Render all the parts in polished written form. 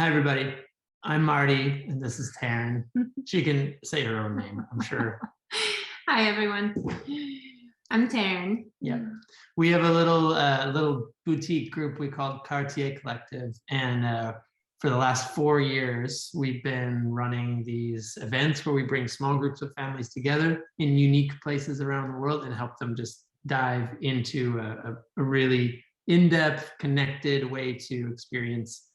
Hi, everybody. I'm Marty, and this is Taryn. She can say her own name, I'm sure. Hi, everyone. I'm Taryn. Yeah, we have a little boutique group we call Quartier Collective, and for the last 4 years, we've been running these events where we bring small groups of families together in unique places around the world and help them just dive into a really in-depth, connected way to experience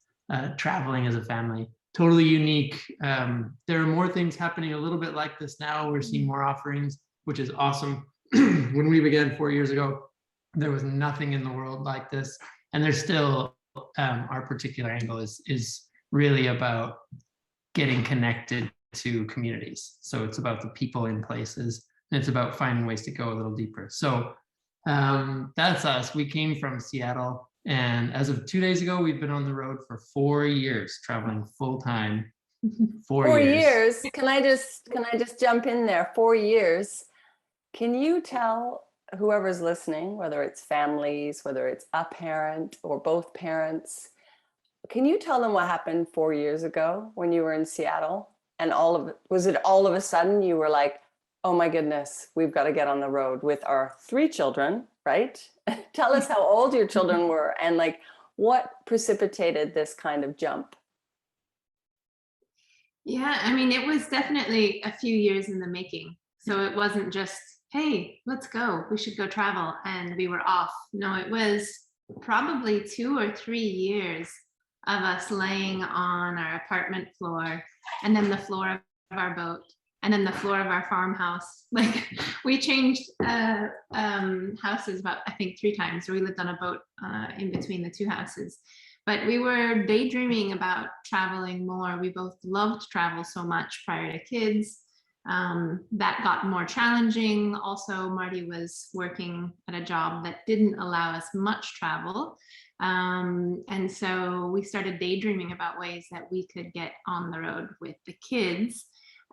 traveling as a family. Totally unique. There are more things happening a little bit like this now. We're seeing more offerings, which is awesome. When we began 4 years ago, there was nothing in the world like this, and there's still our particular angle is really about getting connected to communities. So it's about the people in places, and it's about finding ways to go a little deeper. So that's us. We came from Seattle, and as of 2 days ago, we've been on the road for 4 years, traveling full time. 4 years. Can I just jump in there? 4 years. Can you tell whoever's listening, whether it's families, whether it's a parent or both parents, can you tell them what happened 4 years ago when you were in Seattle? And was it all of a sudden you were like, oh my goodness, we've got to get on the road with our 3 children, right? Tell us how old your children were and like what precipitated this kind of jump? Yeah, I mean, it was definitely a few years in the making. So it wasn't just, hey, let's go, we should go travel, and we were off. No, it was probably 2 or 3 years of us laying on our apartment floor, and then the floor of our boat, and then the floor of our farmhouse. Like, we changed houses about, I think, 3 times. We lived on a boat in between the 2 houses. But we were daydreaming about traveling more. We both loved travel so much prior to kids. That got more challenging. Also, Marty was working at a job that didn't allow us much travel. And so we started daydreaming about ways that we could get on the road with the kids.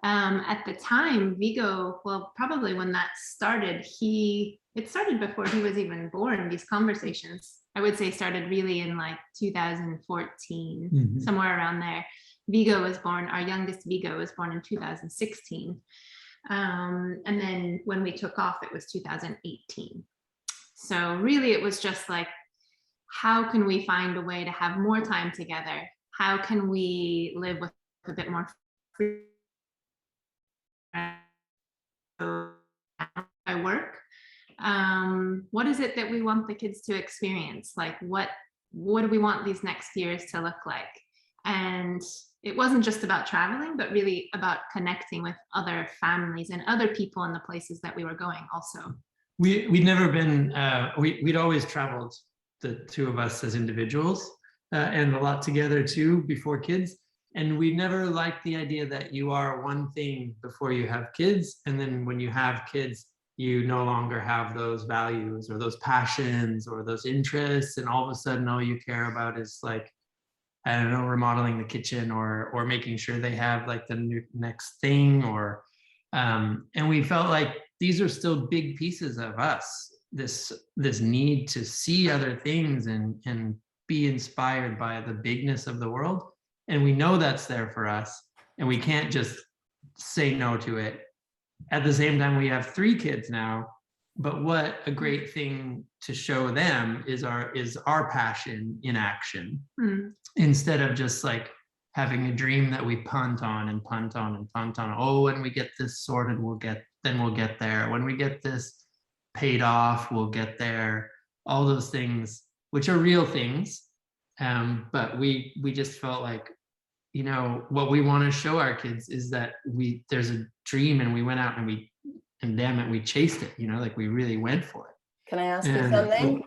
At the time, Vigo, well, probably when that started, it started before he was even born. These conversations, I would say, started really in like 2014, somewhere around there. Vigo was born, our youngest Vigo was born in 2016. And then when we took off, it was 2018. So really it was just like, how can we find a way to have more time together? How can we live with a bit more freedom? I work. What is it that we want the kids to experience? Like, what do we want these next years to look like? And it wasn't just about traveling, but really about connecting with other families and other people in the places that we were going also. We'd never been, we'd always traveled, the 2 of us as individuals, and a lot together too before kids. And we never liked the idea that you are one thing before you have kids. And then when you have kids, you no longer have those values or those passions or those interests. And all of a sudden, all you care about is like, I don't know, remodeling the kitchen or making sure they have like the next thing and we felt like these are still big pieces of us, this need to see other things and be inspired by the bigness of the world. And we know that's there for us, and we can't just say no to it. At the same time, we have 3 kids now, but what a great thing to show them is our passion in action, instead of just like having a dream that we punt on and punt on and punt on. Oh, when we get this sorted, we'll get there. When we get this paid off, we'll get there. All those things, which are real things. But we just felt like, you know, what we want to show our kids is that there's a dream, and we went out and damn it, we chased it, you know, like we really went for it. Can I ask you something?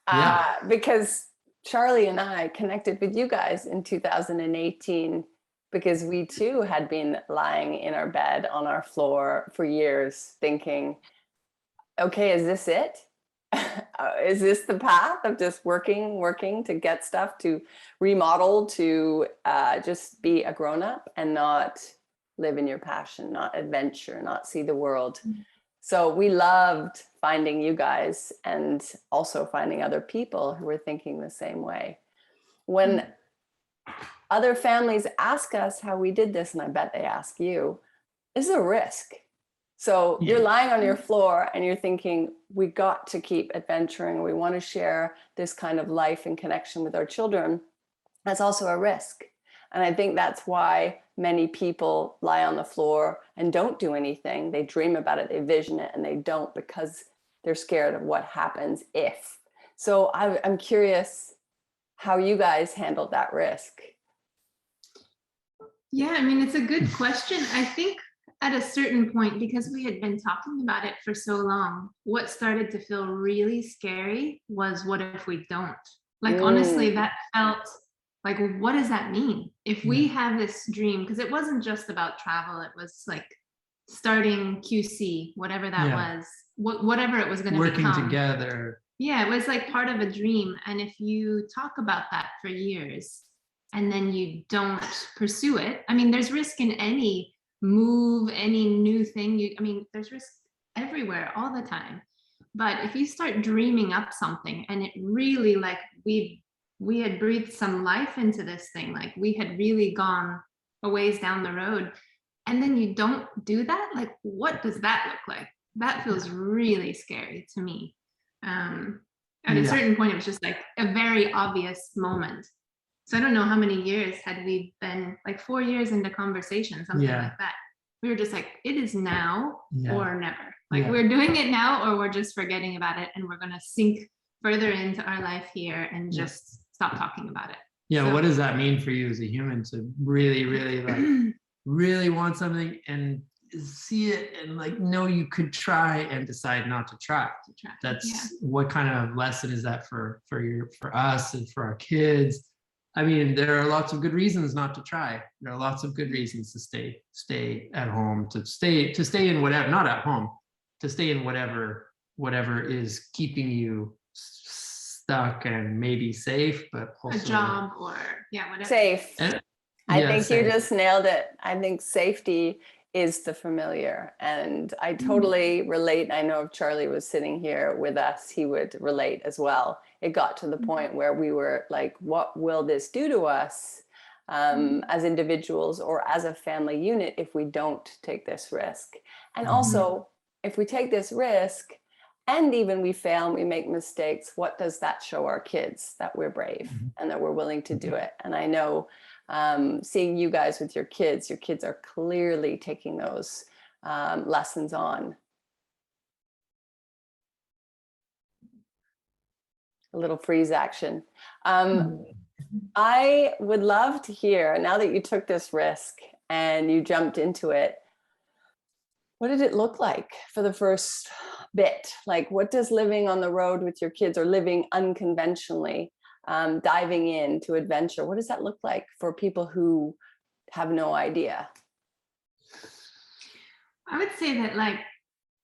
Yeah. Because Charlie and I connected with you guys in 2018 because we too had been lying in our bed on our floor for years thinking, okay, is this it? Is this the path of just working to get stuff, to remodel, to just be a grown-up and not live in your passion, not adventure, not see the world? So we loved finding you guys and also finding other people who were thinking the same way. When other families ask us how we did this, and I bet they ask you, is a risk. So you're lying on your floor and you're thinking, we got to keep adventuring. We want to share this kind of life and connection with our children. That's also a risk. And I think that's why many people lie on the floor and don't do anything. They dream about it, they vision it, and they don't, because they're scared of what happens if. So I'm curious how you guys handled that risk. Yeah, I mean, it's a good question. I think at a certain point, because we had been talking about it for so long, what started to feel really scary was, what if we don't? Like, honestly, that felt like, what does that mean? If we have this dream, because it wasn't just about travel, it was like starting QC, whatever that was, whatever it was going to become. Working together. Yeah, it was like part of a dream. And if you talk about that for years and then you don't pursue it, I mean, there's risk in any move, any new thing. I mean, there's risk everywhere all the time. But if you start dreaming up something and it really, like, we had breathed some life into this thing, like we had really gone a ways down the road, and then you don't do that, like, what does that look like? That feels really scary to me. At a certain point, it was just like a very obvious moment. So I don't know how many years had we been, like 4 years into conversation, something like that. We were just like, it is now or never. Like we're doing it now, or we're just forgetting about it, and we're going to sink further into our life here and just stop talking about it. Yeah. So, what does that mean for you as a human to really, really like really want something and see it and like know you could try and decide not to try? That's what kind of lesson is that for us and for our kids? I mean, there are lots of good reasons not to try. There are lots of good reasons to stay at home, to stay in whatever, not at home, to stay in whatever is keeping you stuck and maybe safe, but also a job or whatever. Safe. And, I think you just nailed it. I think safety is the familiar, and I totally relate. I know if Charlie was sitting here with us, he would relate as well. It got to the point where we were like, what will this do to us as individuals or as a family unit if we don't take this risk? And also, if we take this risk and even we fail and we make mistakes, what does that show our kids? That we're brave and that we're willing to do it. And I know seeing you guys with your kids are clearly taking those lessons on. A little freeze action. I would love to hear, now that you took this risk and you jumped into it, what did it look like for the first bit? Like, what does living on the road with your kids, or living unconventionally, diving into adventure, what does that look like for people who have no idea? I would say that, like,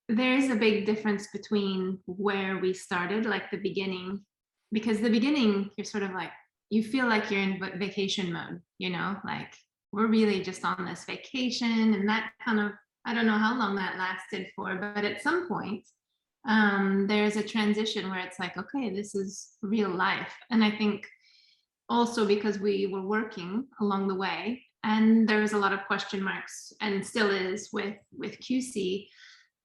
there's a big difference between where we started, like the beginning, because the beginning, you're sort of like, you feel like you're in vacation mode, you know, like we're really just on this vacation, and that kind of, I don't know how long that lasted for, but at some point, there's a transition where it's like, okay, this is real life. And I think also because we were working along the way, and there was a lot of question marks, and still is with QC,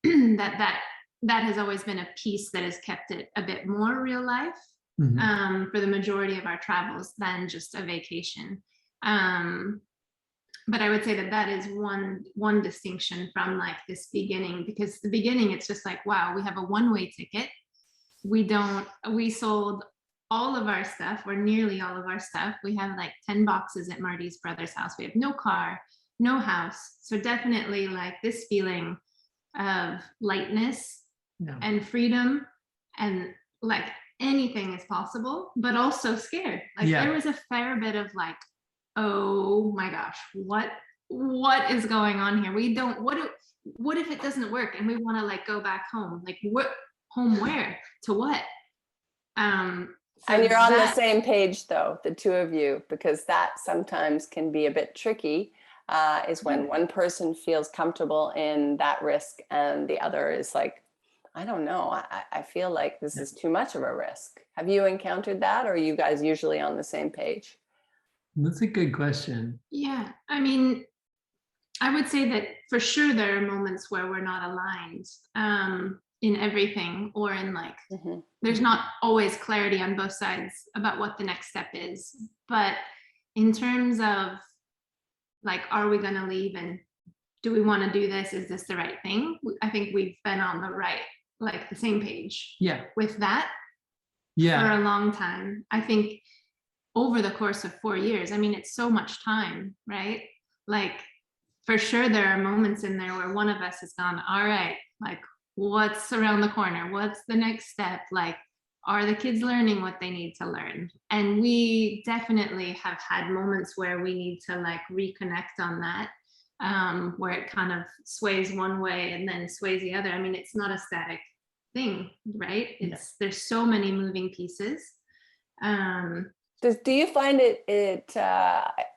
that has always been a piece that has kept it a bit more real life for the majority of our travels than just a vacation. But I would say that is one distinction from like this beginning, because the beginning, it's just like, wow, we have a one-way ticket. We sold all of our stuff, or nearly all of our stuff. We have like 10 boxes at Marty's brother's house. We have no car, no house. So definitely like this feeling of lightness and freedom, and like anything is possible, but also scared. Like there was a fair bit of like, oh my gosh, what is going on here? We don't, what if it doesn't work and we want to like go back home? Like what, home where, to what? And you're on the same page though, the two of you, because that sometimes can be a bit tricky, is when one person feels comfortable in that risk and the other is like, I don't know, I feel like this is too much of a risk. Have you encountered that, or are you guys usually on the same page? That's a good question. Yeah, I mean, I would say that for sure there are moments where we're not aligned in everything, or in like, there's not always clarity on both sides about what the next step is. But in terms of like, are we going to leave, and do we want to do this? Is this the right thing? I think we've been on the right, like the same page with that for a long time. I think over the course of 4 years, I mean, it's so much time, right? Like, for sure, there are moments in there where one of us has gone, all right, like, what's around the corner? What's the next step? Like, are the kids learning what they need to learn? And we definitely have had moments where we need to like reconnect on that, where it kind of sways one way and then sways the other. I mean, it's not a static thing, right? There's so many moving pieces. Do you find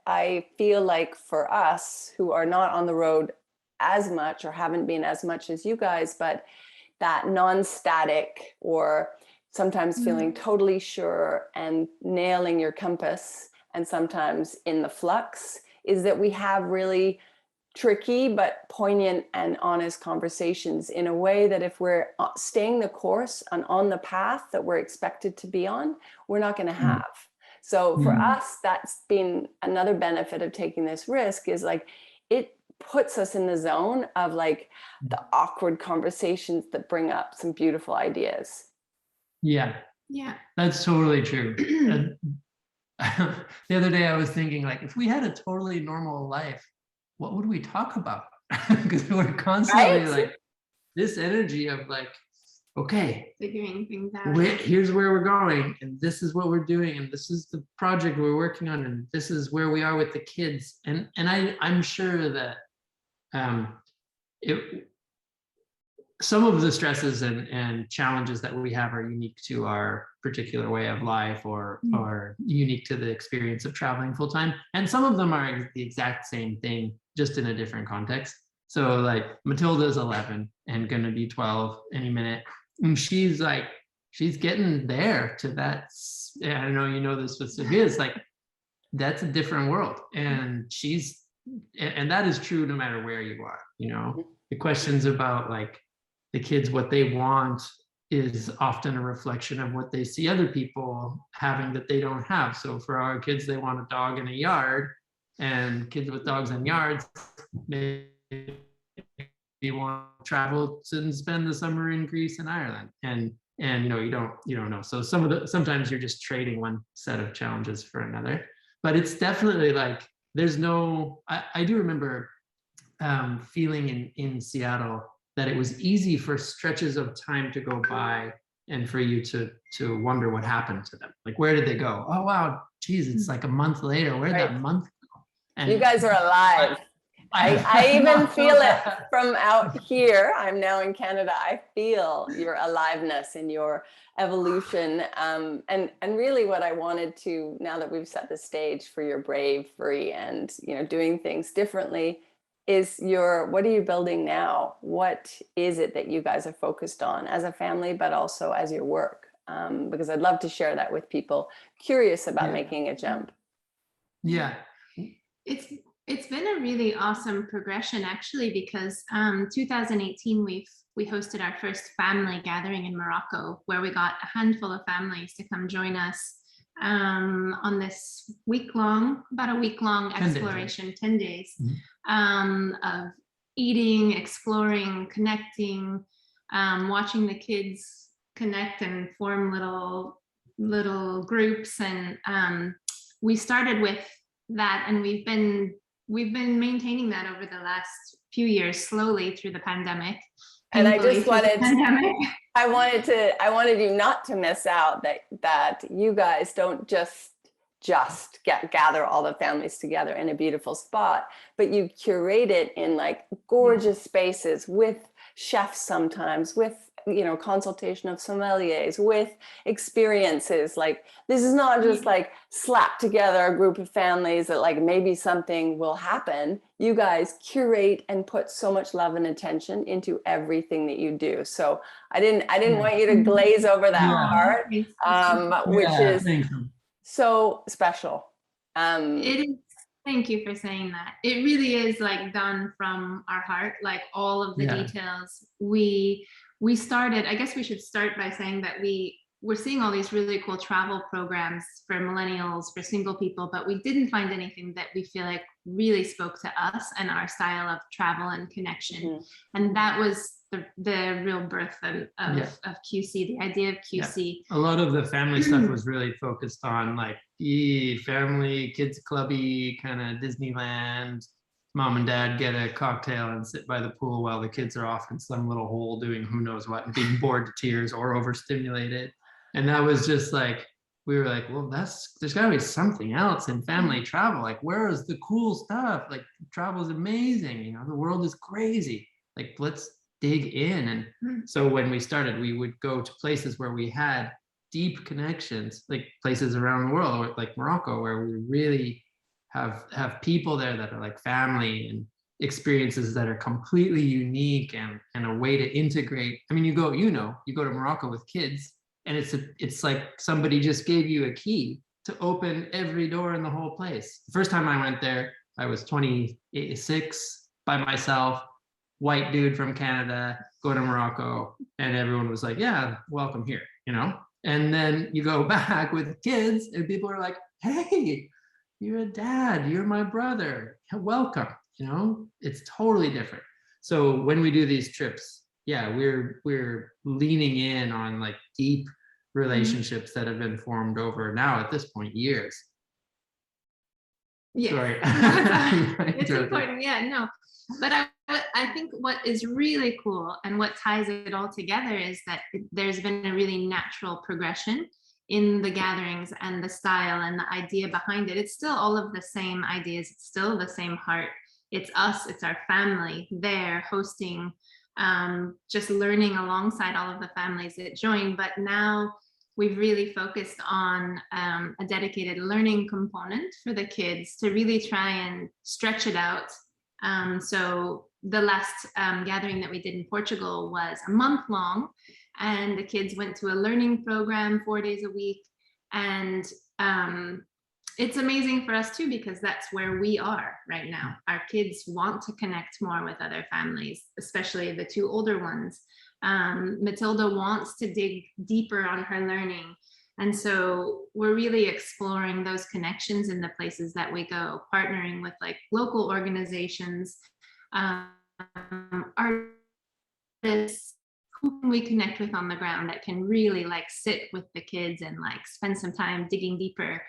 I feel like for us who are not on the road as much, or haven't been as much as you guys, but that non-static, or sometimes feeling totally sure and nailing your compass, and sometimes in the flux, is that we have really tricky but poignant and honest conversations in a way that if we're staying the course and on the path that we're expected to be on, we're not going to have. So for us, that's been another benefit of taking this risk, is like, it puts us in the zone of like the awkward conversations that bring up some beautiful ideas. Yeah, that's totally true. The other day I was thinking, like, if we had a totally normal life, what would we talk about? Because we're constantly like this energy of like, okay, figuring things out. Here's where we're going, and this is what we're doing, and this is the project we're working on, and this is where we are with the kids. And I'm sure that some of the stresses and challenges that we have are unique to our particular way of life, or unique to the experience of traveling full time. And some of them are the exact same thing, just in a different context. So like Matilda's 11 and gonna be 12 any minute. And she's getting there to that. I know you know this with Sophia's, like, that's a different world. And that is true no matter where you are, you know. The questions about like the kids, what they want, is often a reflection of what they see other people having that they don't have. So for our kids, they want a dog in a yard, and kids with dogs in yards, maybe want to travel and spend the summer in Greece and Ireland. And you know, you don't know. So sometimes you're just trading one set of challenges for another. But it's definitely like, there's no, I do remember feeling in Seattle that it was easy for stretches of time to go by and for you to wonder what happened to them. Like, where did they go? Oh, wow, geez, it's like a month later. Where did that month go? And you guys are alive. I even feel it from out here. I'm now in Canada. I feel your aliveness and your evolution. And really what I wanted to, now that we've set the stage for your bravery and, you know, doing things differently, is what are you building now? What is it that you guys are focused on as a family, but also as your work? Because I'd love to share that with people curious about making a jump. Yeah. It's been a really awesome progression, actually, because 2018 we hosted our first family gathering in Morocco, where we got a handful of families to come join us on this about a week long exploration, 10 days of eating, exploring, connecting, watching the kids connect and form little groups. And we started with that, and we've been maintaining that over the last few years, slowly through the pandemic. And I just I wanted you not to miss out that you guys don't just gather all the families together in a beautiful spot, but you curate it in like gorgeous spaces with chefs, sometimes with, you know, consultation of sommeliers, with experiences. Like, this is not just like slap together a group of families that like maybe something will happen. You guys curate and put so much love and attention into everything that you do. So I didn't want you to glaze over that part, which is so special. It is. Thank you for saying that. It really is like done from our heart, like all of the details. We started, I guess we should start by saying that we're seeing all these really cool travel programs for millennials, for single people, but we didn't find anything that we feel like really spoke to us and our style of travel and connection. Mm-hmm. And that was the real birth of QC, the idea of QC. Yeah. A lot of the family stuff was really focused on like family, kids clubby, kind of Disneyland. Mom and dad get a cocktail and sit by the pool while the kids are off in some little hole doing who knows what and being bored to tears or overstimulated. And that was just like, we were like, well, there's gotta be something else in family travel. Like, where is the cool stuff? Like, travel is amazing. You know, the world is crazy. Like, let's dig in. And so when we started, we would go to places where we had deep connections, like places around the world, like Morocco, where we really have people there that are like family and experiences that are completely unique and a way to integrate. I mean, you go to Morocco with kids and it's like somebody just gave you a key to open every door in the whole place. The first time I went there, I was 26 by myself, white dude from Canada, go to Morocco, and everyone was like, yeah, welcome here, you know? And then you go back with kids and people are like, hey, you're a dad, you're my brother, welcome, you know? It's totally different. So when we do these trips, we're leaning in on like deep relationships that have been formed over now at this point years. Yeah, sorry. It's important. Yeah, no, but I think what is really cool and what ties it all together is that there's been a really natural progression in the gatherings and the style and the idea behind it. It's still all of the same ideas. It's still the same heart. It's us, it's our family there hosting, just learning alongside all of the families that join. But now we've really focused on a dedicated learning component for the kids to really try and stretch it out. So the last gathering that we did in Portugal was a month long, and the kids went to a learning program 4 days a week. And it's amazing for us too, because that's where we are right now. Our kids want to connect more with other families, especially the two older ones. Matilda wants to dig deeper on her learning. And so we're really exploring those connections in the places that we go, partnering with like local organizations, artists, who can we connect with on the ground that can really like sit with the kids and like spend some time digging deeper.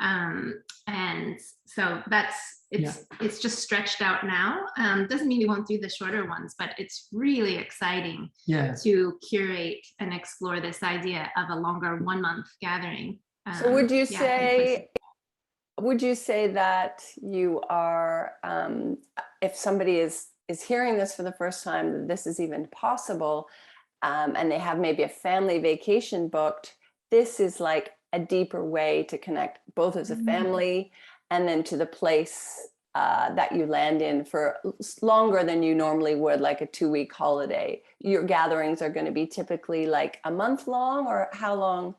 And so it's just stretched out now. Doesn't mean we won't do the shorter ones, but it's really exciting to curate and explore this idea of a longer 1 month gathering. So would you say that you are, if somebody is hearing this for the first time, that this is even possible, and they have maybe a family vacation booked, this is like a deeper way to connect both as a family and then to the place that you land in for longer than you normally would, like a 2-week holiday. Your gatherings are going to be typically like a month long, or how long?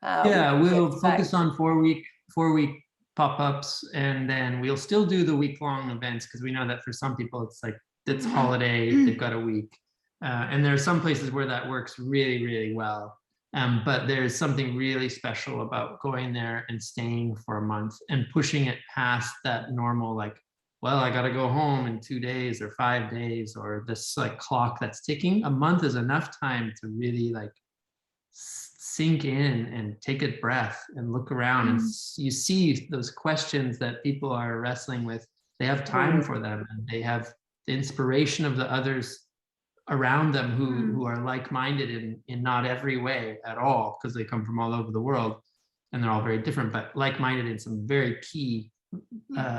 We'll focus on 4-week pop-ups, and then we'll still do the week-long events because we know that for some people it's like it's holiday, they've got a week. And there are some places where that works really, really well. But there's something really special about going there and staying for a month and pushing it past that normal, like, well, I got to go home in 2 days or 5 days, or this like clock that's ticking. A month is enough time to really like sink in and take a breath and look around, and you see those questions that people are wrestling with. They have time for them, and they have the inspiration of the others around them who are like-minded in not every way at all, because they come from all over the world and they're all very different, but like-minded in some very key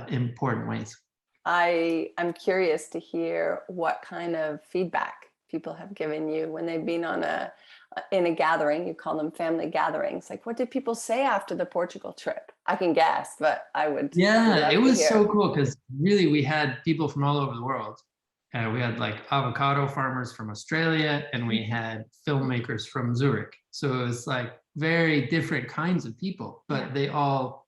important ways. I'm curious to hear what kind of feedback people have given you when they've been in a gathering. You call them family gatherings. Like, what did people say after the Portugal trip? I can guess, but I would. Yeah, it was so cool because really we had people from all over the world. We had like avocado farmers from Australia, and we had filmmakers from Zurich. So it was like very different kinds of people, but they all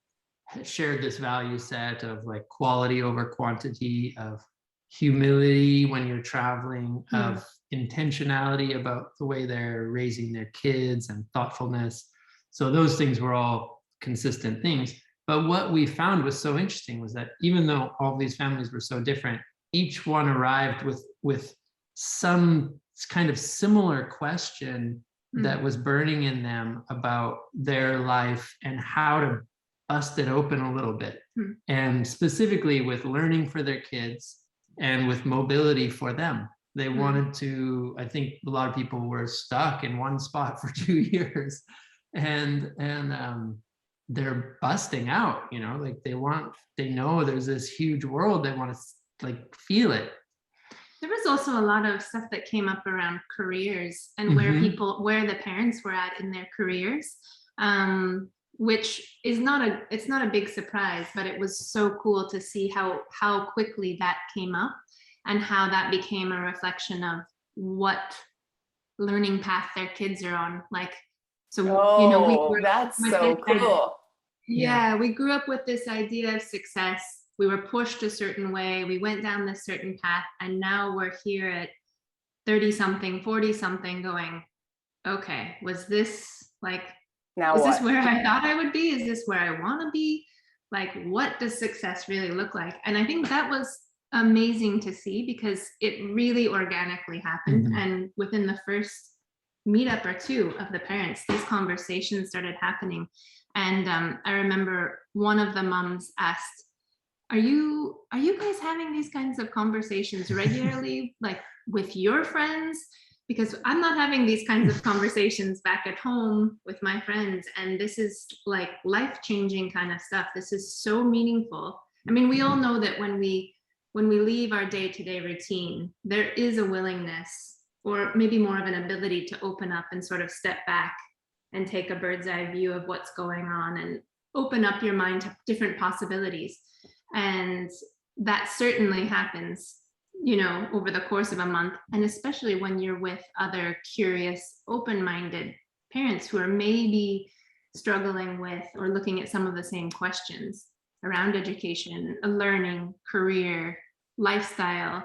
shared this value set of like quality over quantity, of humility when you're traveling, of intentionality about the way they're raising their kids, and thoughtfulness. So those things were all consistent things. But what we found was so interesting was that even though all these families were so different, each one arrived with some kind of similar question that was burning in them about their life and how to bust it open a little bit. And specifically with learning for their kids and with mobility for them. They wanted to, I think a lot of people were stuck in one spot for 2 years, and they're busting out, you know, like they know there's this huge world, they want to like feel it. There was also a lot of stuff that came up around careers and where the parents were at in their careers, which is it's not a big surprise, but it was so cool to see how quickly that came up and how that became a reflection of what learning path their kids are on. Like, so, you know, that's so cool. Yeah, we grew up with this idea of success. We were pushed a certain way. We went down this certain path. And now we're here at 30 something, 40 something going, okay, was this like, is this where I thought I would be? Is this where I want to be? Like, what does success really look like? And I think that was amazing to see because it really organically happened. And within the first meetup or two of the parents, these conversations started happening. And I remember one of the moms asked, are you guys having these kinds of conversations regularly, like with your friends? Because I'm not having these kinds of conversations back at home with my friends. And this is like life-changing kind of stuff. This is so meaningful. I mean, we all know that when we leave our day-to-day routine, there is a willingness, or maybe more of an ability, to open up and sort of step back and take a bird's eye view of what's going on and open up your mind to different possibilities. And that certainly happens, you know, over the course of a month, and especially when you're with other curious, open-minded parents who are maybe struggling with or looking at some of the same questions around education, learning, career, lifestyle.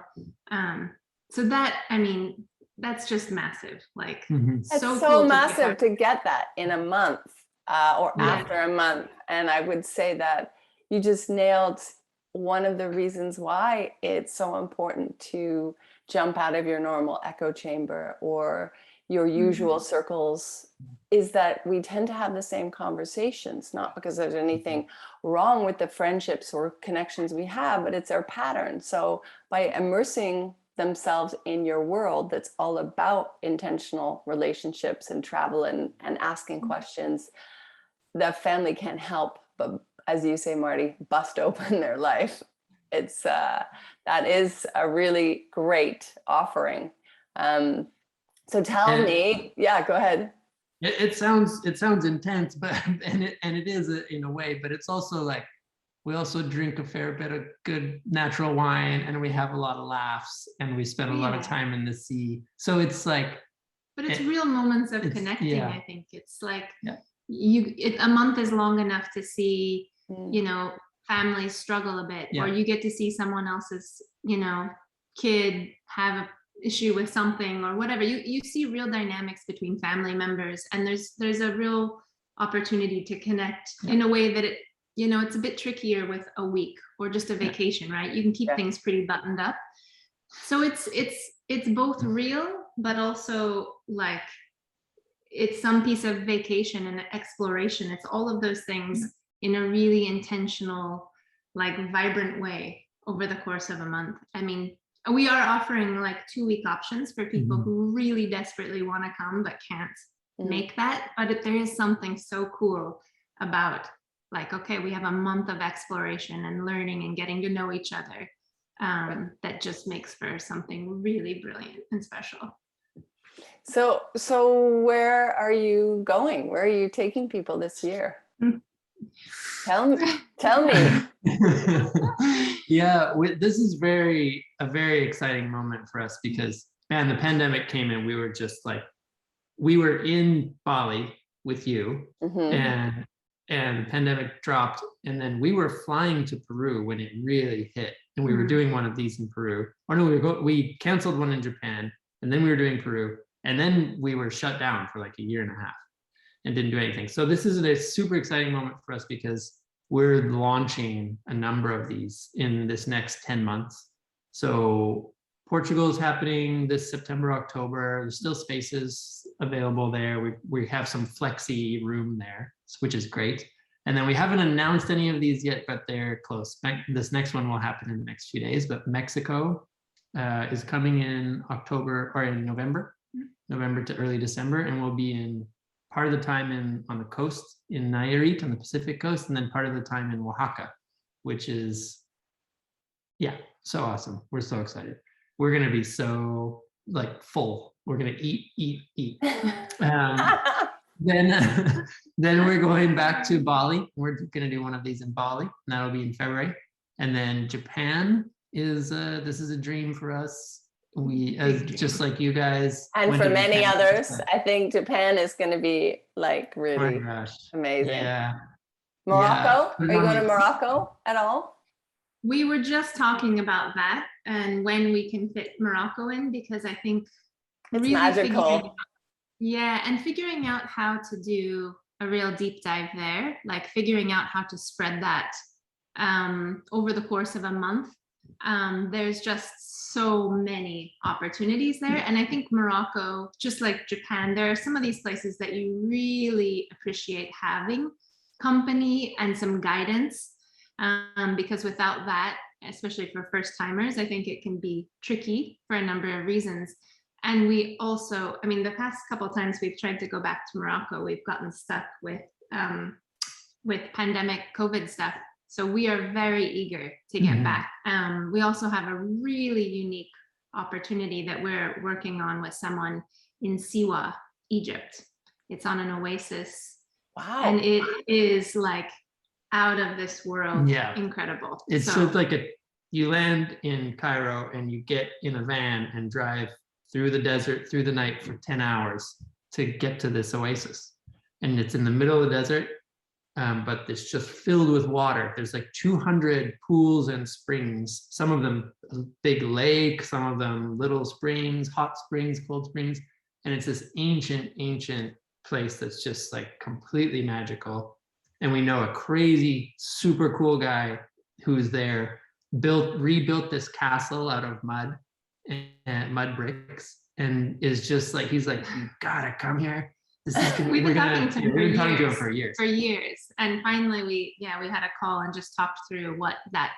So that, I mean, that's just massive. Like, it's so cool massive to get that in a month or after a month. And I would say that you just nailed one of the reasons why it's so important to jump out of your normal echo chamber or your usual circles, is that we tend to have the same conversations, not because there's anything wrong with the friendships or connections we have, but it's our pattern. So by immersing themselves in your world that's all about intentional relationships and travel and asking questions, the family can't help but, as you say, Marty, bust open their life. It's that is a really great offering. So tell me, go ahead. It sounds intense, but and it is in a way, but it's also like we also drink a fair bit of good natural wine, and we have a lot of laughs, and we spend a lot of time in the sea. So it's like, but it's real moments of connecting. I think it's like a month is long enough to see, you know, families struggle a bit, or you get to see someone else's, you know, kid have an issue with something or whatever. You see real dynamics between family members, and there's a real opportunity to connect in a way that it, you know, it's a bit trickier with a week or just a vacation, right? You can keep things pretty buttoned up. So it's both real, but also like it's some piece of vacation and exploration. It's all of those things in a really intentional, like vibrant way over the course of a month. I mean, we are offering like 2-week options for people who really desperately want to come but can't make that. But there is something so cool about like, okay, we have a month of exploration and learning and getting to know each other, that just makes for something really brilliant and special. So where are you going? Where are you taking people this year? Tell me. This is a very exciting moment for us because, man, the pandemic came and we were just like, we were in Bali with you, and and the pandemic dropped, and then we were flying to Peru when it really hit, and we were doing one of these in Peru. Or no, we canceled one in Japan, and then we were doing Peru, and then we were shut down for like a year and a half and didn't do anything. So this is a super exciting moment for us because we're launching a number of these in this next 10 months. So Portugal is happening this September, October. There's still spaces available there. We have some flexi room there, which is great. And then we haven't announced any of these yet, but they're close. This next one will happen in the next few days, but Mexico is coming in October or in November to early December, and we'll be in part of the time on the coast in Nayarit on the Pacific coast, and then part of the time in Oaxaca, which is, yeah, so awesome. We're so excited. We're gonna be so like full. We're gonna eat. Then we're going back to Bali. We're gonna do one of these in Bali, and that'll be in February. And then Japan is this is a dream for us. We just like you guys, and for many others, I think Japan is going to be like really amazing. Yeah. Morocco, are you going to Morocco at all? We were just talking about that and when we can fit Morocco in, because I think it's really magical. And figuring out how to do a real deep dive there, like figuring out how to spread that over the course of a month. There's just so many opportunities there. And I think Morocco, just like Japan, there are some of these places that you really appreciate having company and some guidance, because without that, especially for first timers, I think it can be tricky for a number of reasons. And we also, I mean, the past couple of times we've tried to go back to Morocco, we've gotten stuck with pandemic COVID stuff. So we are very eager to get back. We also have a really unique opportunity that we're working on with someone in Siwa, Egypt. It's on an oasis. Wow. And it is like out of this world, incredible. It's so like you land in Cairo and you get in a van and drive through the desert, through the night for 10 hours to get to this oasis. And it's in the middle of the desert. But it's just filled with water. There's like 200 pools and springs, some of them big lake, some of them little springs, hot springs, cold springs. And it's this ancient place that's just like completely magical. And we know a crazy, super cool guy who's there, rebuilt this castle out of mud and mud bricks, and is just like, he's like, you gotta come here. We've been talking to him for years. And finally we had a call and just talked through what that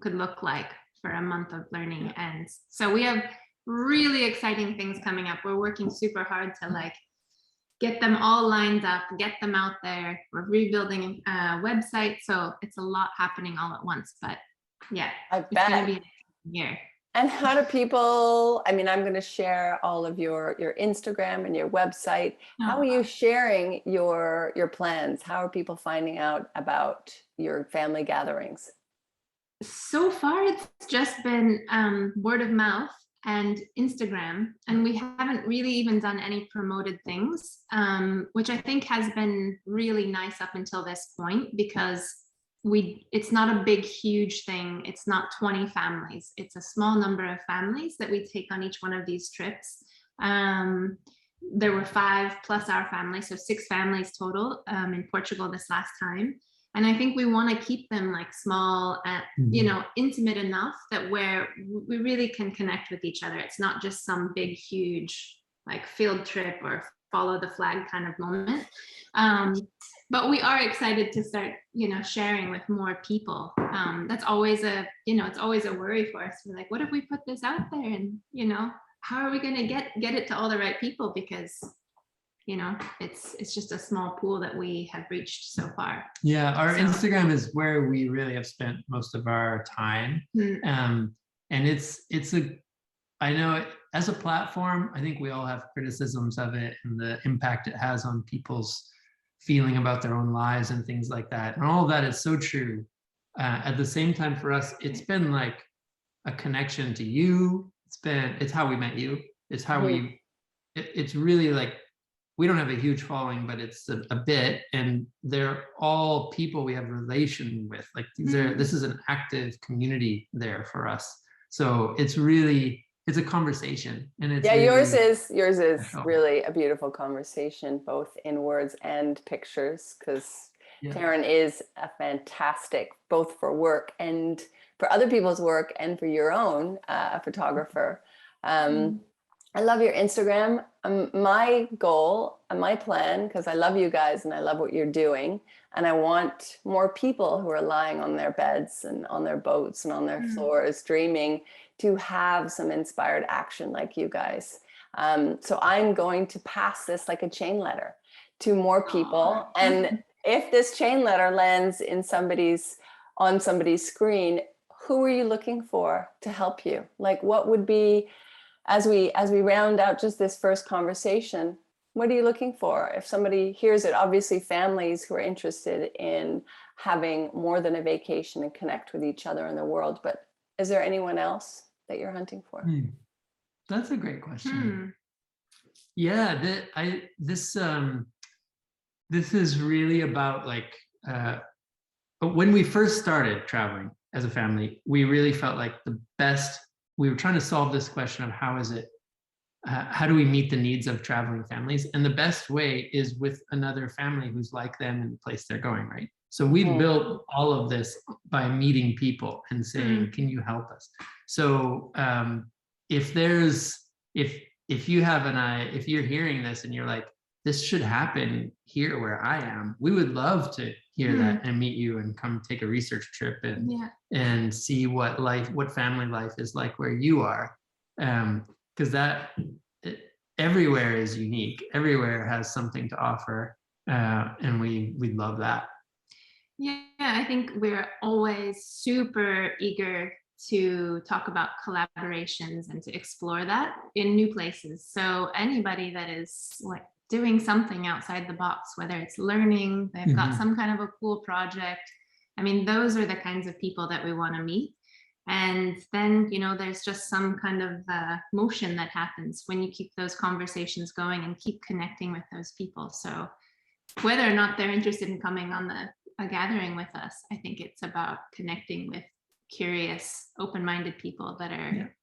could look like for a month of learning. And so we have really exciting things coming up. We're working super hard to like get them all lined up, get them out there. We're rebuilding a website. So it's a lot happening all at once, but yeah, I bet. It's gonna be a year. And how do people, I mean, I'm going to share all of your Instagram and your website. How are you sharing your plans? How are people finding out about your family gatherings? So far, it's just been word of mouth and Instagram. And we haven't really even done any promoted things, which I think has been really nice up until this point, because it's not a big, huge thing. It's not 20 families. It's a small number of families that we take on each one of these trips. There were 5 plus our family, so 6 families total in Portugal this last time. And I think we want to keep them like small and, intimate enough that where we really can connect with each other. It's not just some big, huge like field trip or follow the flag kind of moment. But we are excited to start, sharing with more people. That's always it's always a worry for us. We're like, what if we put this out there and, how are we going to get it to all the right people? Because, it's just a small pool that we have reached so far. Yeah, our Instagram is where we really have spent most of our time. And I know as a platform, I think we all have criticisms of it and the impact it has on people's feeling about their own lives and things like that. And all of that is so true. At the same time, for us, it's been like a connection to you. It's how we met you. It's how it's really like we don't have a huge following, but it's a bit, and they're all people we have relation with. Like this is an active community there for us. So it's a conversation, and it's yours is special. really a beautiful conversation, both in words and pictures, because Taryn is a fantastic, both for work and for other people's work and for your own photographer. I love your Instagram. My goal and my plan, because I love you guys and I love what you're doing, and I want more people who are lying on their beds and on their boats and on their floors dreaming to have some inspired action like you guys. So I'm going to pass this like a chain letter to more people. And if this chain letter lands in on somebody's screen, who are you looking for to help you? Like, what would be, as we round out just this first conversation, what are you looking for? If somebody hears it, obviously families who are interested in having more than a vacation and connect with each other in the world, but is there anyone else that you're hunting for? That's a great question. Yeah, this is really about like, when we first started traveling as a family, we really felt like we were trying to solve this question of how do we meet the needs of traveling families? And the best way is with another family who's like them in the place they're going, right? So we've built all of this by meeting people and saying, can you help us? So if you're hearing this and you're like, this should happen here where I am, we would love to hear that and meet you and come take a research trip and see what family life is like where you are. Because everywhere is unique. Everywhere has something to offer. And we love that. Yeah, I think we're always super eager to talk about collaborations and to explore that in new places. So anybody that is like doing something outside the box, whether it's learning, they've got some kind of a cool project. I mean, those are the kinds of people that we want to meet. And then, there's just some kind of motion that happens when you keep those conversations going and keep connecting with those people. So whether or not they're interested in coming on a gathering with us, I think it's about connecting with curious, open-minded people that are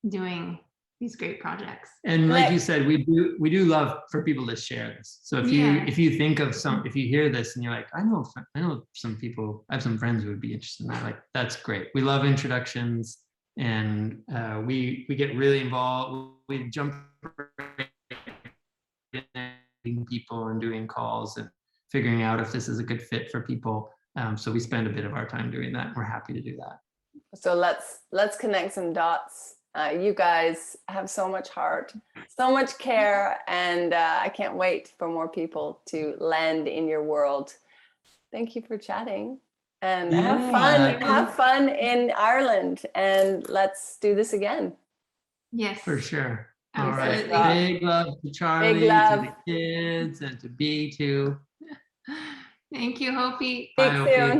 doing these great projects. And like you said, we do love for people to share this. So if you think of if you hear this and you're like, I know some people, I have some friends who would be interested in that, like, that's great. We love introductions, and we get really involved. We jump in people and doing calls and figuring out if this is a good fit for people. So we spend a bit of our time doing that. We're happy to do that. So let's connect some dots. You guys have so much heart, so much care, and I can't wait for more people to land in your world. Thank you for chatting, and have fun in Ireland, and let's do this again. Yes, for sure. Absolutely. All right, big love to Charlie, to the kids, and to B too. Thank you, Hopi. Speak soon.